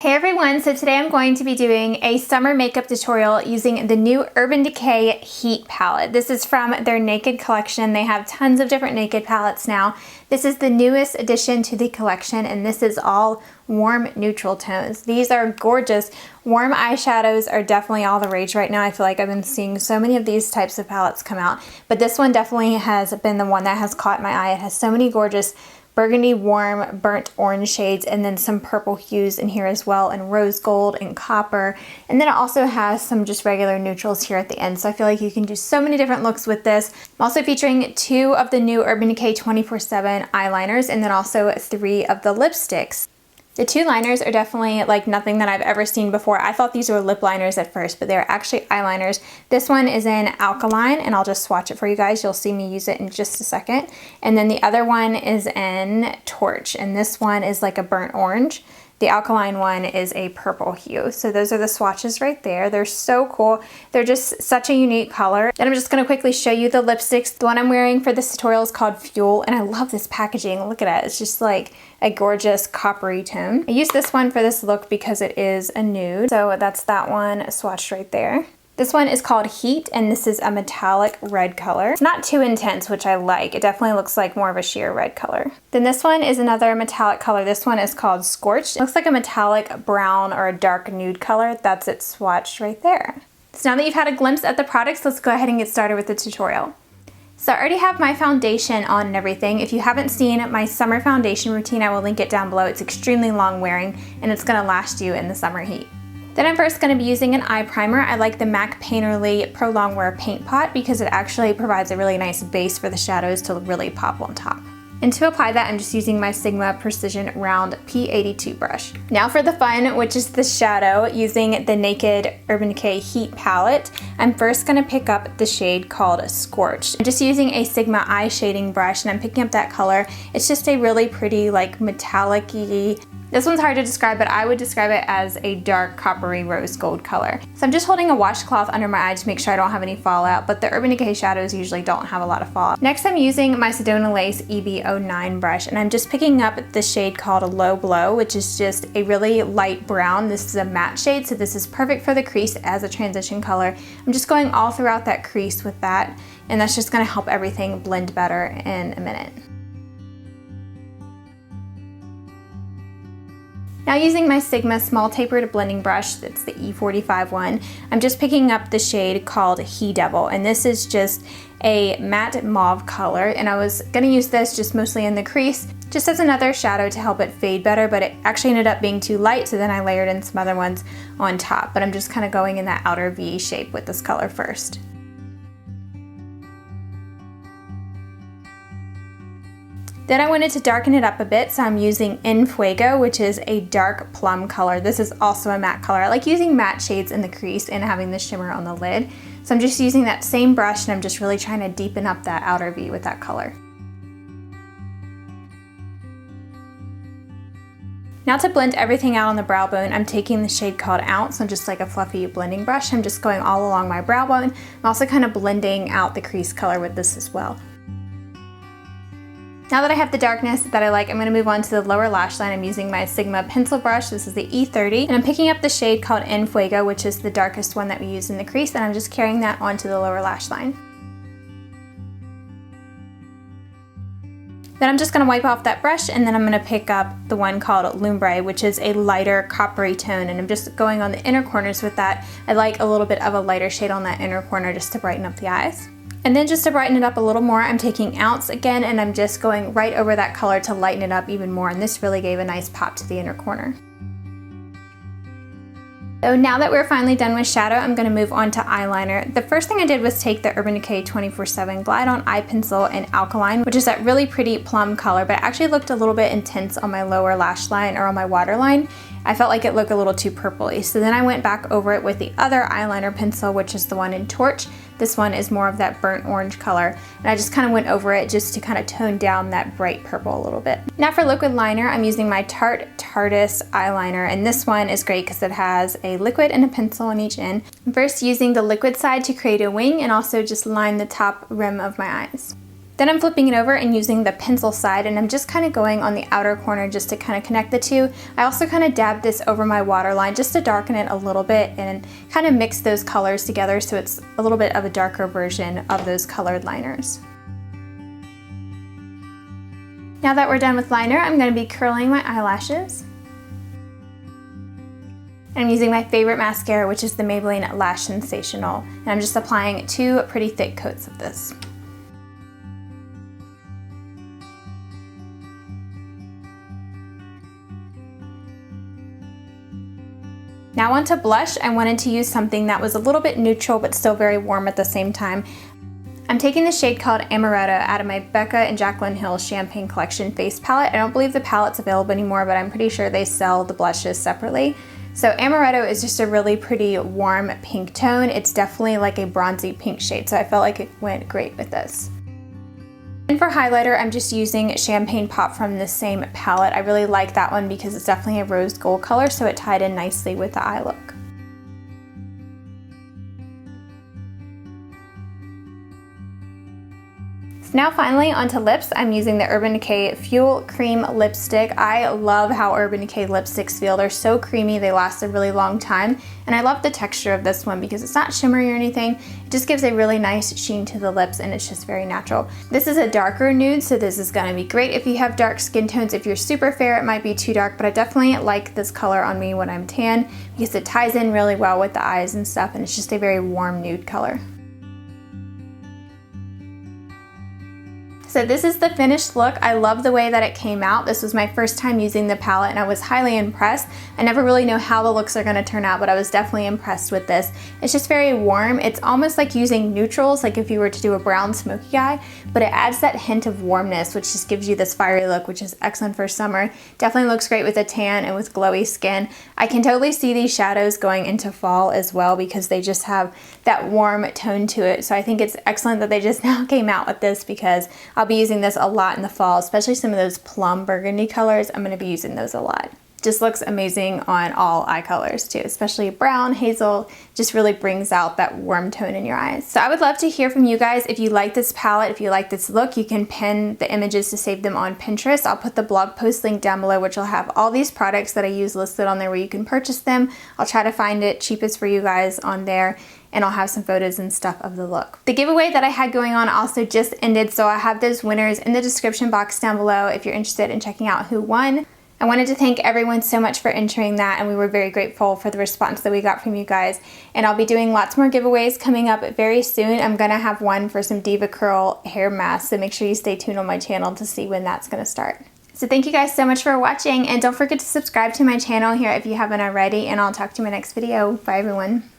Hey everyone, so today I'm going to be doing a summer makeup tutorial using the new Urban Decay Heat palette. This is from their Naked collection. They have tons of different Naked palettes now. This is the newest addition to the collection, and this is all warm neutral tones. These are gorgeous. Warm eyeshadows are definitely all the rage right now. I feel like I've been seeing so many of these types of palettes come out, but this one definitely has been the one that has caught my eye. It has so many gorgeous burgundy, warm, burnt orange shades, and then some purple hues in here as well, and rose gold and copper. And then it also has some just regular neutrals here at the end. So I feel like you can do so many different looks with this. I'm also featuring 2 of the new Urban Decay 24/7 eyeliners, and then also 3 of the lipsticks. The 2 liners are definitely like nothing that I've ever seen before. I thought these were lip liners at first, but they're actually eyeliners. This one is in Alkaline, and I'll just swatch it for you guys. You'll see me use it in just a second. And then the other one is in Torch, and this one is like a burnt orange. The Alkaline one is a purple hue. So those are the swatches right there. They're so cool. They're just such a unique color. Then I'm just gonna quickly show you the lipsticks. The one I'm wearing for this tutorial is called Fuel, and I love this packaging. Look at it. It's just like a gorgeous coppery tone. I use this one for this look because it is a nude. So that's that one swatched right there. This one is called Heat, and this is a metallic red color. It's not too intense, which I like. It definitely looks like more of a sheer red color. Then this one is another metallic color. This one is called Scorched. It looks like a metallic brown or a dark nude color. That's it swatched right there. So now that you've had a glimpse at the products, let's go ahead and get started with the tutorial. So I already have my foundation on and everything. If you haven't seen my summer foundation routine, I will link it down below. It's extremely long wearing, and it's gonna last you in the summer heat. Then I'm first going to be using an eye primer. I like the MAC Painterly Pro Longwear Paint Pot because it actually provides a really nice base for the shadows to really pop on top. And to apply that, I'm just using my Sigma Precision Round P82 brush. Now for the fun, which is the shadow, using the Naked Urban Decay Heat palette, I'm first going to pick up the shade called Scorched. I'm just using a Sigma eye shading brush, and I'm picking up that color. It's just a really pretty, like, metallic-y. This one's hard to describe, but I would describe it as a dark coppery rose gold color. So I'm just holding a washcloth under my eye to make sure I don't have any fallout, but the Urban Decay shadows usually don't have a lot of fallout. Next, I'm using my Sedona Lace EB09 brush, and I'm just picking up the shade called Low Blow, which is just a really light brown. This is a matte shade, so this is perfect for the crease as a transition color. I'm just going all throughout that crease with that, and that's just gonna help everything blend better in a minute. Now using my Sigma small tapered blending brush, that's the E45 one, I'm just picking up the shade called He Devil, and this is just a matte mauve color, and I was gonna use this just mostly in the crease, just as another shadow to help it fade better, but it actually ended up being too light, so then I layered in some other ones on top, but I'm just kind of going in that outer V shape with this color first. Then I wanted to darken it up a bit, so I'm using In Fuego, which is a dark plum color. This is also a matte color. I like using matte shades in the crease and having the shimmer on the lid. So I'm just using that same brush, and I'm just really trying to deepen up that outer V with that color. Now to blend everything out on the brow bone, I'm taking the shade called Ounce, on just like a fluffy blending brush. I'm just going all along my brow bone. I'm also kind of blending out the crease color with this as well. Now that I have the darkness that I like, I'm going to move on to the lower lash line. I'm using my Sigma pencil brush. This is the E30, and I'm picking up the shade called In Fuego, which is the darkest one that we use in the crease, and I'm just carrying that onto the lower lash line. Then I'm just going to wipe off that brush, and then I'm going to pick up the one called Lumbre, which is a lighter coppery tone, and I'm just going on the inner corners with that. I like a little bit of a lighter shade on that inner corner just to brighten up the eyes. And then just to brighten it up a little more, I'm taking Ounce again, and I'm just going right over that color to lighten it up even more, and this really gave a nice pop to the inner corner. So now that we're finally done with shadow, I'm going to move on to eyeliner. The first thing I did was take the Urban Decay 24/7 Glide On Eye Pencil in Alkaline, which is that really pretty plum color, but it actually looked a little bit intense on my lower lash line or on my waterline. I felt like it looked a little too purpley. So then I went back over it with the other eyeliner pencil, which is the one in Torch. This one is more of that burnt orange color, and I just kind of went over it just to kind of tone down that bright purple a little bit. Now for liquid liner, I'm using my Tarte Tarteist eyeliner, and this one is great because it has a liquid and a pencil on each end. I'm first using the liquid side to create a wing and also just line the top rim of my eyes. Then I'm flipping it over and using the pencil side, and I'm just kind of going on the outer corner just to kind of connect the two. I also kind of dab this over my waterline just to darken it a little bit and kind of mix those colors together so it's a little bit of a darker version of those colored liners. Now that we're done with liner, I'm going to be curling my eyelashes. I'm using my favorite mascara, which is the Maybelline Lash Sensational, and I'm just applying 2 pretty thick coats of this. Now onto blush. I wanted to use something that was a little bit neutral but still very warm at the same time. I'm taking the shade called Amaretto out of my Becca and Jaclyn Hill Champagne Collection face palette. I don't believe the palette's available anymore, but I'm pretty sure they sell the blushes separately. So Amaretto is just a really pretty warm pink tone. It's definitely like a bronzy pink shade, so I felt like it went great with this. And for highlighter, I'm just using Champagne Pop from the same palette. I really like that one because it's definitely a rose gold color, so it tied in nicely with the eye look. Now finally onto lips, I'm using the Urban Decay Fuel Cream Lipstick. I love how Urban Decay lipsticks feel. They're so creamy, they last a really long time. And I love the texture of this one because it's not shimmery or anything. It just gives a really nice sheen to the lips and it's just very natural. This is a darker nude, so this is gonna be great if you have dark skin tones. If you're super fair, it might be too dark, but I definitely like this color on me when I'm tan because it ties in really well with the eyes and stuff, and it's just a very warm nude color. So this is the finished look. I love the way that it came out. This was my first time using the palette and I was highly impressed. I never really know how the looks are gonna turn out, but I was definitely impressed with this. It's just very warm. It's almost like using neutrals, like if you were to do a brown smoky eye, but it adds that hint of warmness, which just gives you this fiery look, which is excellent for summer. Definitely looks great with a tan and with glowy skin. I can totally see these shadows going into fall as well because they just have that warm tone to it. So I think it's excellent that they just now came out with this because I'll be using this a lot in the fall, especially some of those plum burgundy colors. I'm going to be using those a lot. Just looks amazing on all eye colors too, especially brown, hazel, just really brings out that warm tone in your eyes. So I would love to hear from you guys. If you like this palette, if you like this look, you can pin the images to save them on Pinterest. I'll put the blog post link down below, which will have all these products that I use listed on there where you can purchase them. I'll try to find it cheapest for you guys on there, and I'll have some photos and stuff of the look. The giveaway that I had going on also just ended, so I have those winners in the description box down below if you're interested in checking out who won. I wanted to thank everyone so much for entering that, and we were very grateful for the response that we got from you guys. And I'll be doing lots more giveaways coming up very soon. I'm gonna have one for some Diva Curl hair masks, so make sure you stay tuned on my channel to see when that's gonna start. So thank you guys so much for watching, and don't forget to subscribe to my channel here if you haven't already, and I'll talk to you in my next video. Bye everyone.